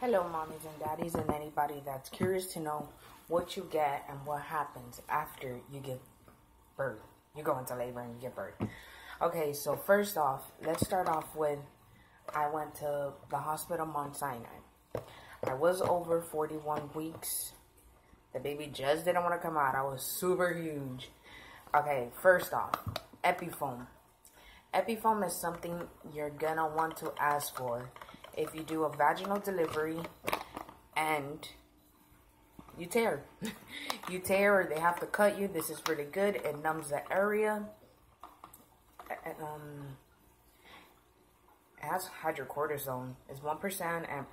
Hello, mommies and daddies, and anybody that's curious to know what you get and what happens after you give birth. You go into labor and you give birth. Okay, so first off, let's start off with I went to the hospital Mount Sinai. I was over 41 weeks. The baby just didn't want to come out. I was super huge. Okay, first off, Epifoam. Epifoam is something you're gonna want to ask for if you do a vaginal delivery and you tear. You tear or they have to cut you. This is really good. It numbs the area. It has hydrocortisone. It's 1% and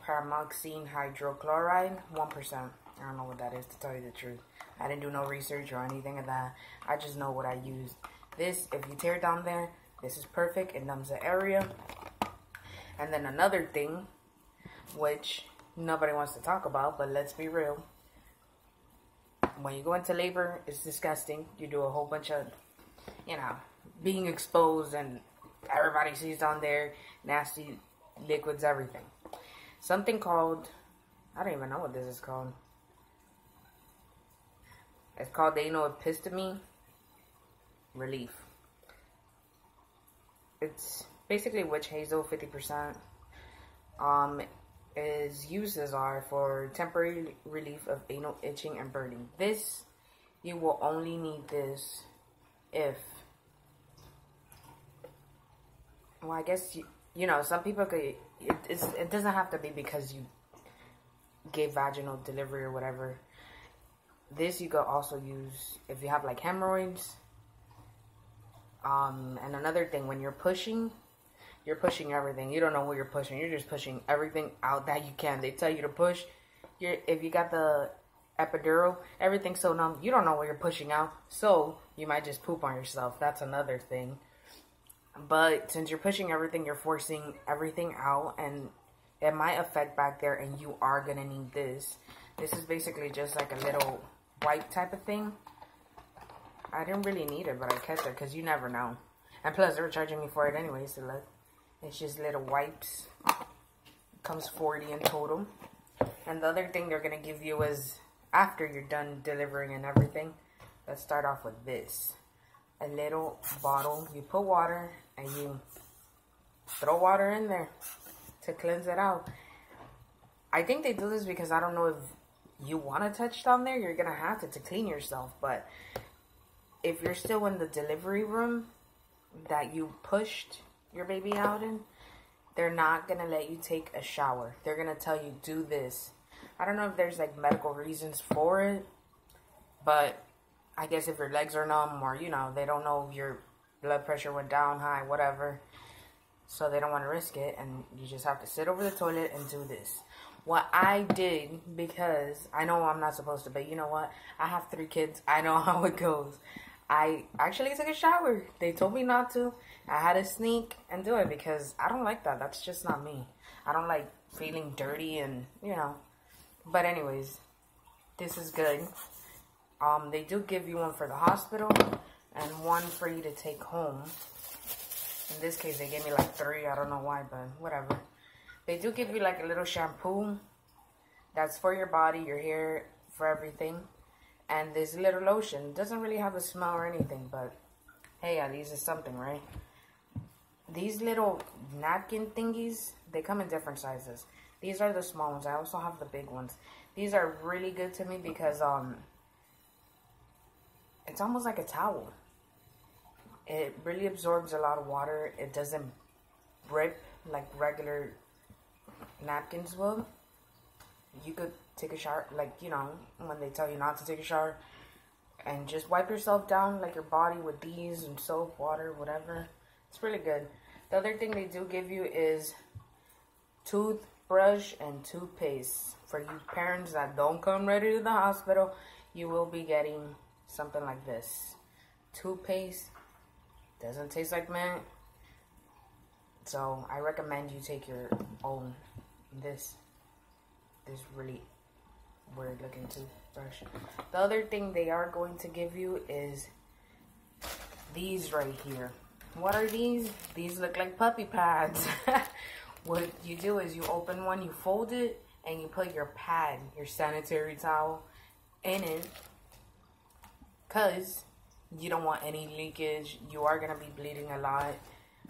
paramoxine hydrochloride, 1%. I don't know what that is, to tell you the truth. I didn't do no research or anything of that. I just know what I used. This, if you tear down there, this is perfect. It numbs the area. And then another thing, which nobody wants to talk about, but let's be real. When you go into labor, it's disgusting. You do a whole bunch of, being exposed, and everybody sees down there, nasty liquids, everything. Something called, I don't even know what this is called. It's called the anal epistomy relief. It's basically witch hazel, 50%. Is uses are for temporary relief of anal itching and burning. This, you will only need this if, well, I guess some people could. It doesn't have to be because you gave vaginal delivery or whatever. This you could also use if you have like hemorrhoids. And another thing, when you're pushing everything. You don't know what you're pushing. You're just pushing everything out that you can. They tell you to push. If you got the epidural, everything's so numb. You don't know what you're pushing out. So you might just poop on yourself. That's another thing. But since you're pushing everything, you're forcing everything out. And it might affect back there. And you are going to need this. This is basically just like a little wipe type of thing. I didn't really need it, but I kept it because you never know. And plus, they were charging me for it anyway, so look. It's just little wipes. It comes 40 in total. And the other thing they're going to give you is, after you're done delivering and everything, let's start off with this. A little bottle. You put water and you throw water in there to cleanse it out. I think they do this because I don't know if you want to touch down there. You're going to have to clean yourself. But if you're still in the delivery room that you pushed your baby out in, they're not going to let you take a shower. They're going to tell you, do this. I don't know if there's like medical reasons for it, but I guess if your legs are numb or, they don't know if your blood pressure went down, high, whatever, so they don't want to risk it, and you just have to sit over the toilet and do this. What I did, because I know I'm not supposed to, but you know what? I have 3 kids. I know how it goes. I actually took a shower. They told me not to. I had to sneak and do it because I don't like that. That's just not me. I don't like feeling dirty and, But anyways, this is good. They do give you one for the hospital and one for you to take home. In this case, they gave me like 3. I don't know why, but whatever. They do give you like a little shampoo. That's for your body, your hair, for everything. And this little lotion doesn't really have a smell or anything, but hey, at least it's something, right? These little napkin thingies, they come in different sizes. These are the small ones. I also have the big ones. These are really good to me because it's almost like a towel. It really absorbs a lot of water. It doesn't rip like regular napkins will. You could take a shower, when they tell you not to take a shower, and just wipe yourself down, like your body, with these and soap, water, whatever. It's really good. The other thing they do give you is toothbrush and toothpaste. For you parents that don't come ready to the hospital, you will be getting something like this. Toothpaste doesn't taste like mint, so I recommend you take your own. This really weird looking toothbrush. The other thing they are going to give you is these right here. What are these? These look like puppy pads. What you do is you open one, you fold it, and you put your pad, your sanitary towel, in it, because you don't want any leakage. You are going to be bleeding a lot.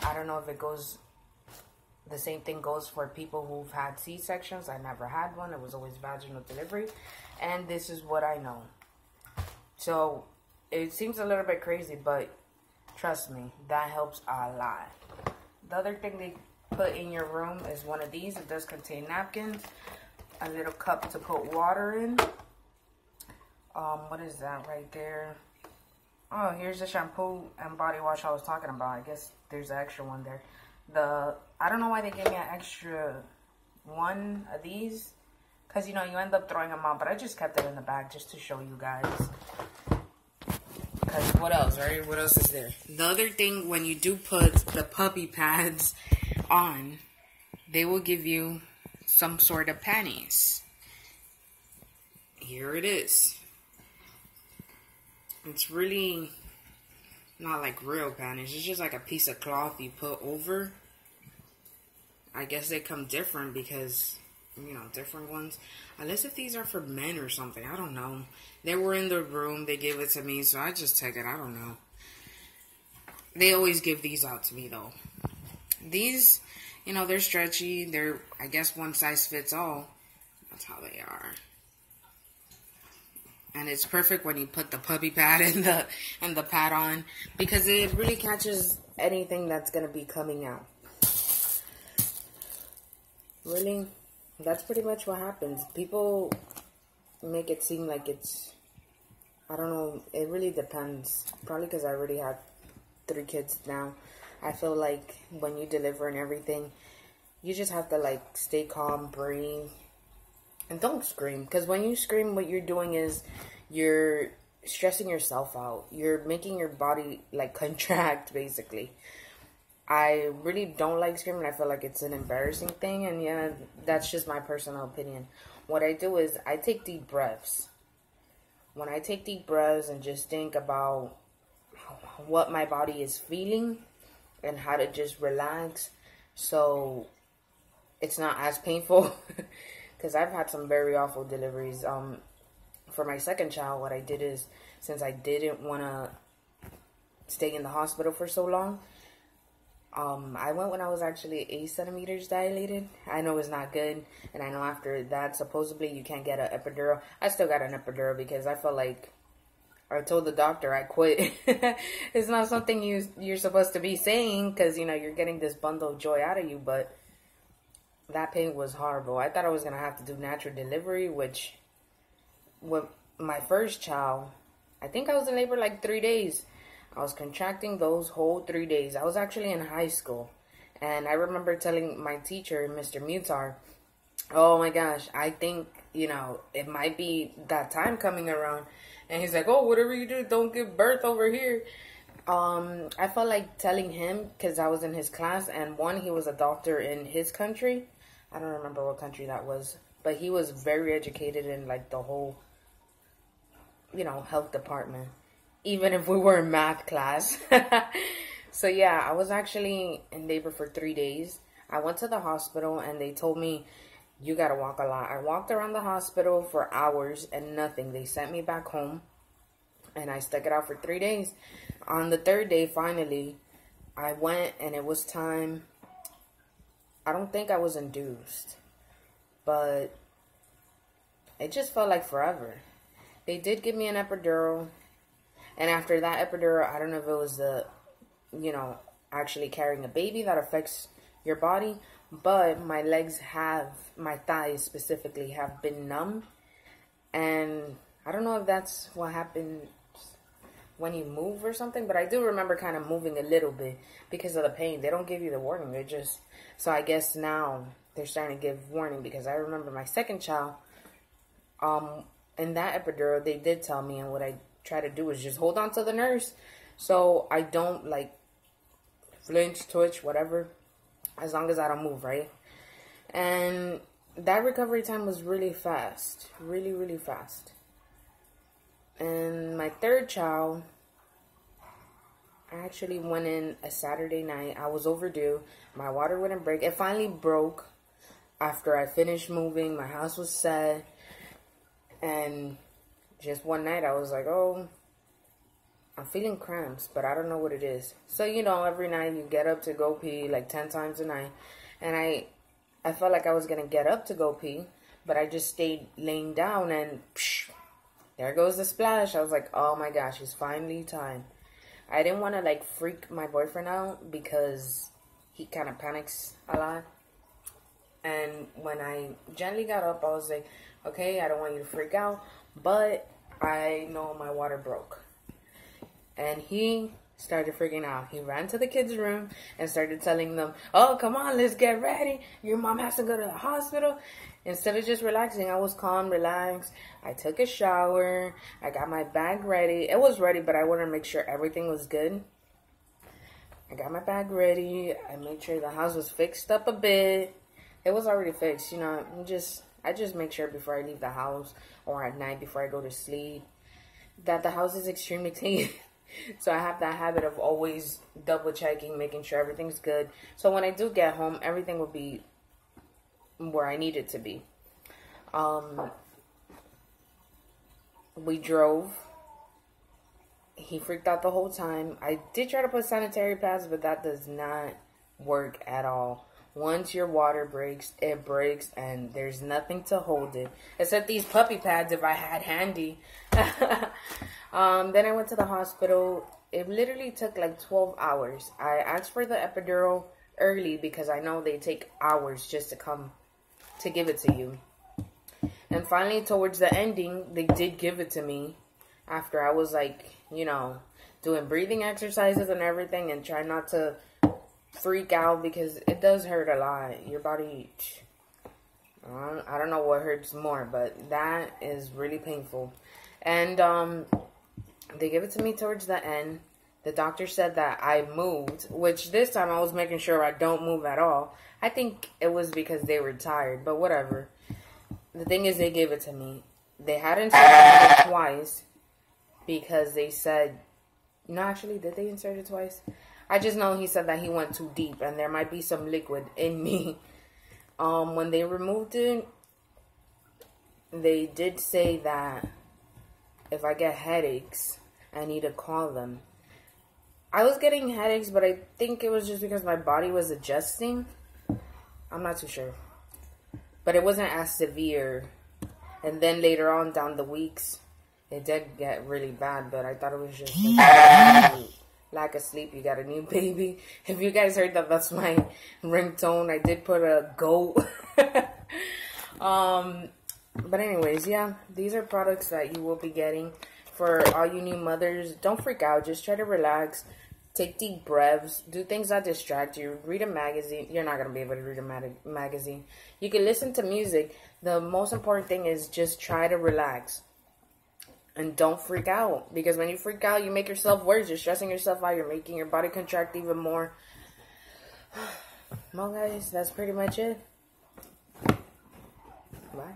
I don't know if it goes, the same thing goes for people who've had C-sections. I never had one. It was always vaginal delivery. And this is what I know. So, it seems a little bit crazy, but trust me, that helps a lot. The other thing they put in your room is one of these. It does contain napkins, a little cup to put water in. What is that right there? Oh, here's the shampoo and body wash I was talking about. I guess there's an extra one there. I don't know why they gave me an extra one of these, because, you know, you end up throwing them out, but I just kept it in the bag just to show you guys. Because what else, right? What else is there? The other thing, when you do put the puppy pads on, they will give you some sort of panties. Here it is. It's really not like real panties. It's just like a piece of cloth you put over. I guess they come different because, you know, different ones. Unless if these are for men or something. I don't know. They were in the room. They gave it to me, so I just took it. I don't know. They always give these out to me, though. These, you know, they're stretchy. They're, I guess, one size fits all. That's how they are. And it's perfect when you put the puppy pad and the pad on, because it really catches anything that's going to be coming out. Really, that's pretty much what happens. People make it seem like it's, I don't know, it really depends. Probably because I already have 3 kids now. I feel like when you deliver and everything, you just have to, like, stay calm, breathe, and don't scream. Because when you scream, what you're doing is you're stressing yourself out. You're making your body, like, contract, basically. I really don't like screaming. I feel like it's an embarrassing thing. And, yeah, that's just my personal opinion. What I do is I take deep breaths. When I take deep breaths and just think about what my body is feeling and how to just relax so it's not as painful. Because I've had some very awful deliveries. For my second child, what I did is, since I didn't want to stay in the hospital for so long, I went when I was actually 8 centimeters dilated. I know it's not good, and I know after that, supposedly you can't get an epidural. I still got an epidural because I felt like, I told the doctor I quit. It's not something you're supposed to be saying, because, you know, you're getting this bundle of joy out of you, but that pain was horrible. I thought I was going to have to do natural delivery, which, with my first child, I think I was in labor like 3 days. I was contracting those whole 3 days. I was actually in high school. And I remember telling my teacher, Mr. Mutar, oh my gosh, I think, you know, it might be that time coming around. And he's like, oh, whatever you do, don't give birth over here. I felt like telling him because I was in his class. And one, he was a doctor in his country. I don't remember what country that was. But he was very educated in, like, the whole, you know, health department. Even if we were in math class. So, yeah, I was actually in labor for 3 days. I went to the hospital, and they told me, you got to walk a lot. I walked around the hospital for hours and nothing. They sent me back home, and I stuck it out for 3 days. On the 3rd day, finally, I went, and it was time. I don't think I was induced, but it just felt like forever. They did give me an epidural. And after that epidural, I don't know if it was the, you know, actually carrying a baby that affects your body. But my legs have, my thighs specifically, have been numb. And I don't know if that's what happens when you move or something. But I do remember kind of moving a little bit because of the pain. They don't give you the warning. They just, so I guess now they're starting to give warning. Because I remember my second child, in that epidural, they did tell me, and what I try to do is just hold on to the nurse so I don't, like, flinch, twitch, whatever, as long as I don't move, right? And that recovery time was really fast, really, really fast. And my third child, I actually went in a Saturday night. I was overdue. My water wouldn't break. It finally broke after I finished moving. My house was set. And just one night I was like, oh, I'm feeling cramps, but I don't know what it is. So, you know, every night you get up to go pee like 10 times a night. And I felt like I was going to get up to go pee, but I just stayed laying down and psh, there goes the splash. I was like, oh my gosh, it's finally time. I didn't want to like freak my boyfriend out because he kind of panics a lot. And when I gently got up, I was like, okay, I don't want you to freak out, but I know my water broke. And he started freaking out. He ran to the kids' room and started telling them, oh, come on, let's get ready. Your mom has to go to the hospital. Instead of just relaxing, I was calm, relaxed. I took a shower. I got my bag ready. It was ready, but I wanted to make sure everything was good. I got my bag ready. I made sure the house was fixed up a bit. It was already fixed, you know. I just make sure before I leave the house or at night before I go to sleep that the house is extremely clean. So I have that habit of always double checking, making sure everything's good. So when I do get home, everything will be where I need it to be. We drove. He freaked out the whole time. I did try to put sanitary pads, but that does not work at all. Once your water breaks, it breaks, and there's nothing to hold it. Except these puppy pads if I had handy. Then I went to the hospital. It literally took like 12 hours. I asked for the epidural early because I know they take hours just to come to give it to you. And finally, towards the ending, they did give it to me after I was like, you know, doing breathing exercises and everything and trying not to freak out because it does hurt a lot. Your body, I don't know what hurts more, but that is really painful. And they give it to me towards the end. The doctor said that I moved, which this time I was making sure I don't move at all. I think it was because they were tired, but whatever. The thing is, they gave it to me. They had inserted it twice because they said, no, actually, did they insert it twice? I just know he said that he went too deep and there might be some liquid in me. When they removed it, they did say that if I get headaches, I need to call them. I was getting headaches, but I think it was just because my body was adjusting. I'm not too sure. But it wasn't as severe. And then later on down the weeks, it did get really bad, but I thought it was just lack of sleep. You got a new baby. If you guys heard that, that's my ringtone. I did put a goat. But anyways, yeah, these are products that you will be getting for all you new mothers. Don't freak out. Just try to relax. Take deep breaths. Do things that distract you. Read a magazine. You're not going to be able to read a magazine. You can listen to music. The most important thing is just try to relax. And don't freak out. Because when you freak out, you make yourself worse. You're stressing yourself out. You're making your body contract even more. Well, guys, that's pretty much it. Bye.